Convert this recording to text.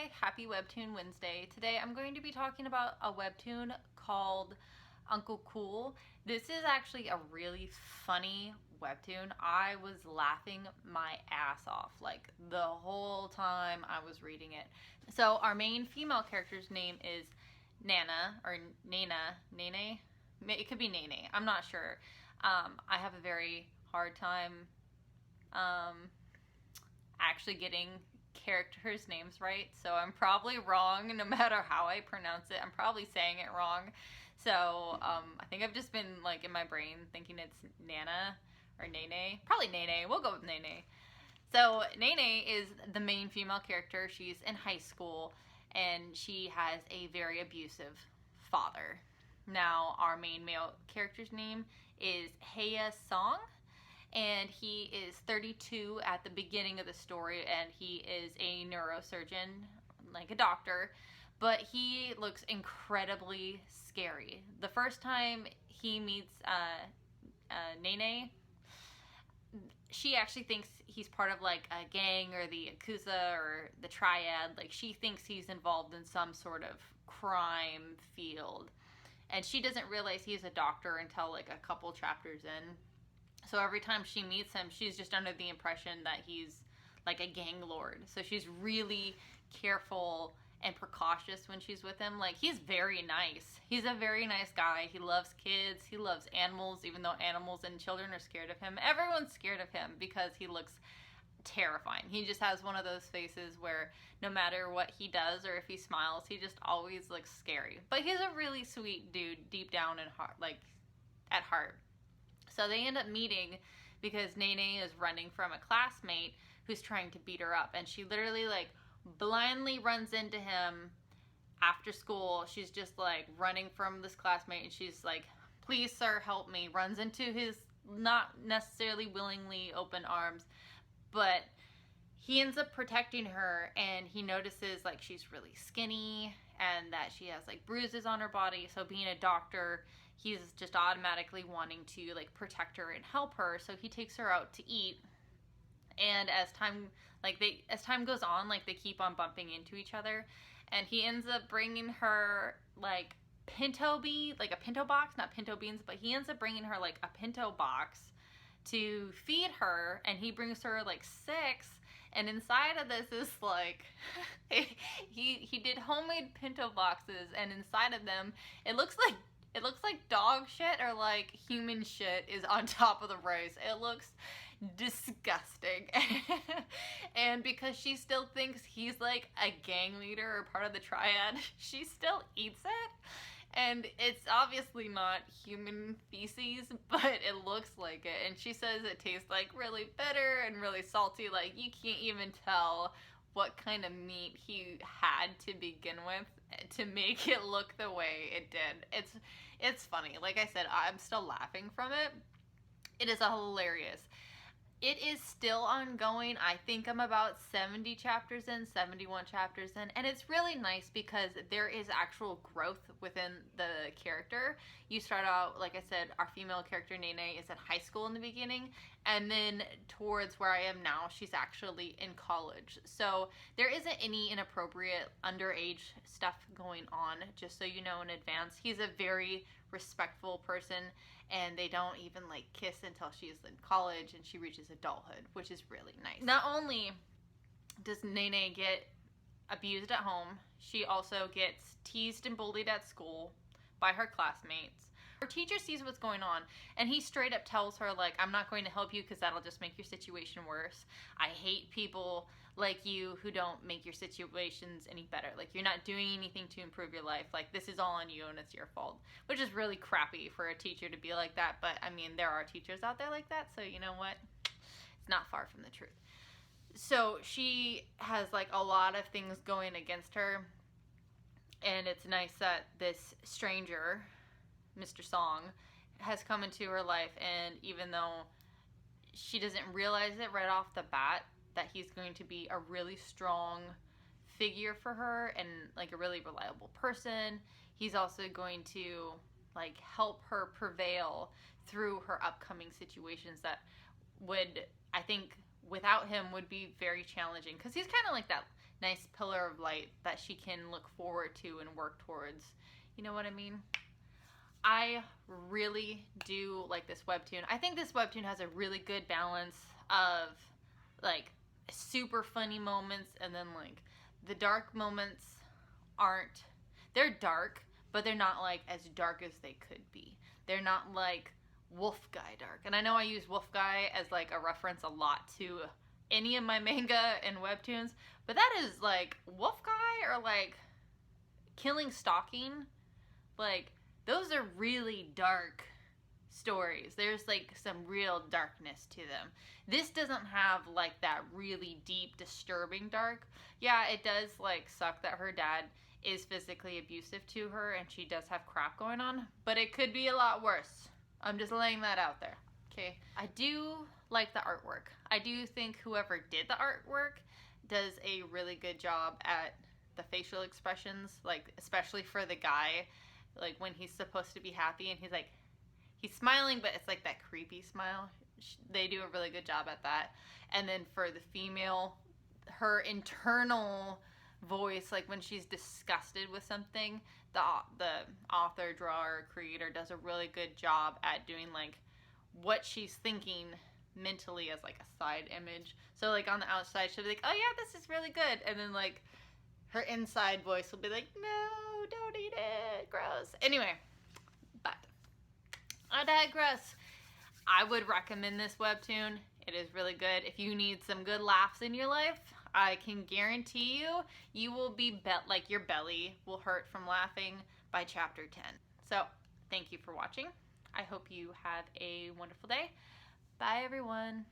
Hi, happy Webtoon Wednesday. Today I'm going to be talking about a webtoon called Uncle Cool. This is actually a really funny webtoon. I was laughing my ass off like the whole time I was reading it. So our main female character's name is Nana or Nene. It could be Nene. I'm not sure. I have a very hard time actually getting characters' names right, so I'm probably wrong no matter how I pronounce it. I'm probably saying it wrong. So I think I've just been like in my brain thinking it's Nana or Nene. Probably Nene. We'll go with Nene. So Nene is the main female character. She's in high school and she has a very abusive father. Now our main male character's name is Heya Song, and he is 32 at the beginning of the story, and he is a neurosurgeon, like a doctor, but he looks incredibly scary. The first time he meets Nene, she actually thinks he's part of like a gang or the Yakuza or the Triad. Like she thinks he's involved in some sort of crime field, and she doesn't realize he's a doctor until like a couple chapters in. So every time she meets him, she's just under the impression that he's like a gang lord. So she's really careful and precautious when she's with him. Like, he's very nice. He's a very nice guy. He loves kids. He loves animals, even though animals and children are scared of him. Everyone's scared of him because he looks terrifying. He just has one of those faces where no matter what he does or if he smiles, he just always looks scary. But he's a really sweet dude deep down in heart, like at heart. So they end up meeting because Nene is running from a classmate who's trying to beat her up, and she literally like blindly runs into him after school. She's just like running from this classmate and she's like, "Please sir, help me." Runs into his not necessarily willingly open arms, but he ends up protecting her, and he notices like she's really skinny and that she has like bruises on her body. So being a doctor, he's just automatically wanting to like protect her and help her. So he takes her out to eat, and as time goes on, like they keep on bumping into each other, and he ends up bringing her like pinto box, not pinto beans, but he ends up bringing her like a pinto box to feed her, and he brings her like 6, and inside of this is like he did homemade pinto boxes, and inside of them it looks like dog shit or like human shit is on top of the rice. It looks disgusting. And because she still thinks he's like a gang leader or part of the Triad, she still eats it. And it's obviously not human feces, but it looks like it. And she says it tastes like really bitter and really salty. Like you can't even tell what kind of meat he had to begin with to make it look the way it did. It's funny. Like I said, I'm still laughing from it. It is hilarious. It is still ongoing. I think I'm about 70 chapters in, 71 chapters in, and it's really nice because there is actual growth within the character. You start out, like I said, our female character Nene is in high school in the beginning, and then towards where I am now, she's actually in college. So there isn't any inappropriate underage stuff going on, just so you know in advance. He's a very respectful person, and they don't even like kiss until she's in college and she reaches adulthood, which is really nice. Not only does Nene get abused at home, she also gets teased and bullied at school by her classmates. Her teacher sees what's going on, and he straight up tells her like, "I'm not going to help you because that'll just make your situation worse. I hate people like you who don't make your situations any better. Like, you're not doing anything to improve your life. Like, this is all on you and it's your fault." Which is really crappy for a teacher to be like that, but I mean, there are teachers out there like that, so you know what? It's not far from the truth. So she has like a lot of things going against her, and it's nice that this stranger, Mr. Song, has come into her life, and even though she doesn't realize it right off the bat that he's going to be a really strong figure for her and like a really reliable person, he's also going to like help her prevail through her upcoming situations that would, I think, without him would be very challenging, because he's kind of like that nice pillar of light that she can look forward to and work towards. You know what I mean? I really do like this webtoon. I think this webtoon has a really good balance of like super funny moments, and then like the dark moments aren't, they're dark, but they're not like as dark as they could be. They're not like wolf guy dark. And I know I use wolf guy as like a reference a lot to any of my manga and webtoons, but that is like wolf guy or like killing stalking. Like those are really dark stories. There's like some real darkness to them. This doesn't have like that really deep, disturbing dark. Yeah, it does like suck that her dad is physically abusive to her and she does have crap going on, but it could be a lot worse. I'm just laying that out there. Okay. I do like the artwork. I do think whoever did the artwork does a really good job at the facial expressions, like especially for the guy, like when he's supposed to be happy and he's like, he's smiling, but it's like that creepy smile. They do a really good job at that. And then for the female, her internal voice, like when she's disgusted with something, the author, drawer, creator does a really good job at doing like what she's thinking mentally as like a side image. So like on the outside she'll be like, oh yeah, this is really good, and then like her inside voice will be like, no, don't eat it, gross. Anyway, but I digress. I would recommend this webtoon. It is really good. If you need some good laughs in your life, I can guarantee you will be like your belly will hurt from laughing by chapter 10. So thank you for watching. I hope you have a wonderful day. Bye everyone.